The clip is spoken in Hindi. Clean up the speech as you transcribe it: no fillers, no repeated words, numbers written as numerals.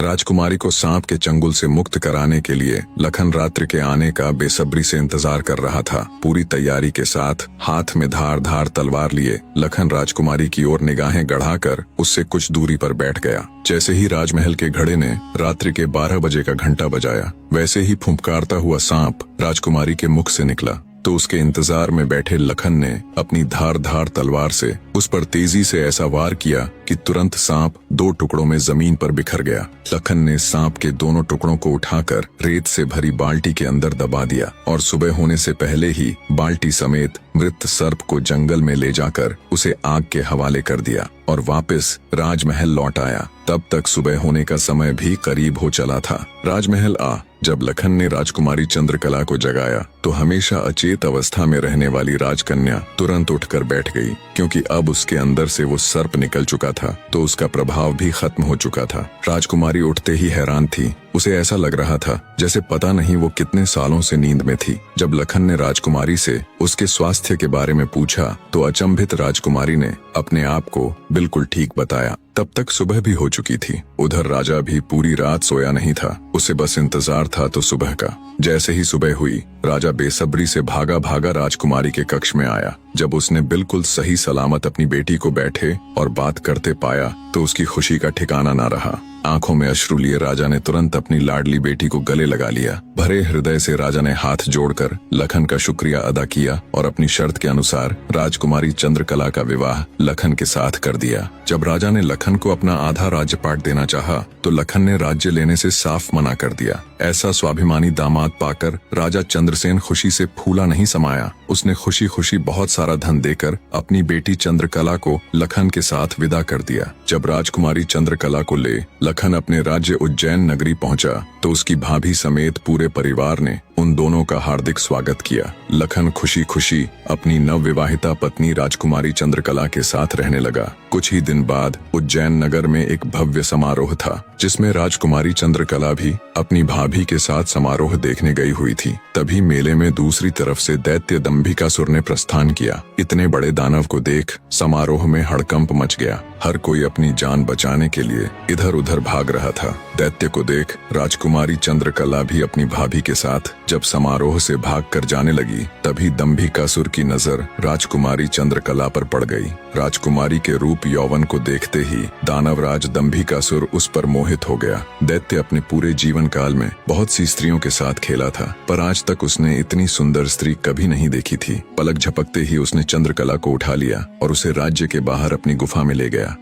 राजकुमारी को सांप के चंगुल से मुक्त कराने के लिए लखन रात्रि के आने का बेसब्री से इंतजार कर रहा था। पूरी तैयारी के साथ हाथ में धार धार तलवार लिए लखन राजकुमारी की ओर निगाहें गड़ाकर उससे कुछ दूरी पर बैठ गया। जैसे ही राजमहल के घड़े ने रात्रि के 12 बजे का घंटा बजाया, वैसे ही फुंफकारता हुआ सांप राजकुमारी के मुख से निकला तो उसके इंतजार में बैठे लखन ने अपनी धार धार तलवार से उस पर तेजी से ऐसा वार किया कि तुरंत सांप 2 टुकड़ों में जमीन पर बिखर गया। लखन ने सांप के दोनों टुकड़ों को उठाकर रेत से भरी बाल्टी के अंदर दबा दिया और सुबह होने से पहले ही बाल्टी समेत मृत सर्प को जंगल में ले जाकर उसे आग के हवाले कर दिया और वापस राजमहल लौट आया। तब तक सुबह होने का समय भी करीब हो चला था। राजमहल जब लखन ने राजकुमारी चंद्रकला को जगाया तो हमेशा अचेत अवस्था में रहने वाली राजकन्या तुरंत उठकर बैठ गई, क्योंकि अब उसके अंदर से वो सर्प निकल चुका था तो उसका प्रभाव भी खत्म हो चुका था। राजकुमारी उठते ही हैरान थी। उसे ऐसा लग रहा था जैसे पता नहीं वो कितने सालों से नींद में थी। जब लखन ने राजकुमारी से उसके स्वास्थ्य के बारे में पूछा तो अचंभित राजकुमारी ने अपने आप को बिल्कुल ठीक बताया। तब तक सुबह भी हो चुकी थी। उधर राजा भी पूरी रात सोया नहीं था, उसे बस इंतजार था तो सुबह का। जैसे ही सुबह हुई, राजा बेसब्री से भागा भागा राजकुमारी के कक्ष में आया। जब उसने बिल्कुल सही सलामत अपनी बेटी को बैठे और बात करते पाया तो उसकी खुशी का ठिकाना ना रहा। आंखों में अश्रु लिए राजा ने तुरंत अपनी लाडली बेटी को गले लगा लिया। भरे हृदय से राजा ने हाथ जोड़कर लखन का शुक्रिया अदा किया और अपनी शर्त के अनुसार राजकुमारी चंद्रकला का विवाह लखन के साथ कर दिया। जब राजा ने लखन को अपना आधा राज्यपाट देना चाहा तो लखन ने राज्य लेने से साफ मना कर दिया। ऐसा स्वाभिमानी दामाद पाकर राजा चंद्रसेन खुशी से फूला नहीं समाया। उसने खुशी खुशी बहुत सारा धन देकर अपनी बेटी चंद्रकला को लखन के साथ विदा कर दिया। जब राजकुमारी चंद्रकला को ले लखन अपने राज्य उज्जैन नगरी पहुंचा तो उसकी भाभी समेत पूरे परिवार ने उन दोनों का हार्दिक स्वागत किया। लखन खुशी खुशी अपनी नवविवाहिता पत्नी राजकुमारी चंद्रकला के साथ रहने लगा। कुछ ही दिन बाद उज्जैन नगर में एक भव्य समारोह था, जिसमें राजकुमारी चंद्रकला भी अपनी भाभी के साथ समारोह देखने गई हुई थी। तभी मेले में दूसरी तरफ से दैत्य दंभिकासुर ने प्रस्थान किया। इतने बड़े दानव को देख समारोह में हड़कंप मच गया। हर कोई अपनी जान बचाने के लिए इधर उधर भाग रहा था। दैत्य को देख राजकुमारी चंद्रकला भी अपनी भाभी के साथ जब समारोह से भागकर जाने लगी, तभी दंभिकासुर की नजर राजकुमारी चंद्रकला पर पड़ गई। राजकुमारी के रूप यौवन को देखते ही दानवराज दंभिकासुर उस पर मोहित हो गया। दैत्य अपने पूरे जीवन काल में बहुत सी स्त्रियों के साथ खेला था, पर आज तक उसने इतनी सुंदर स्त्री कभी नहीं देखी थी। पलक झपकते ही उसने चंद्रकला को उठा लिया और उसे राज्य के बाहर अपनी गुफा में ले गया।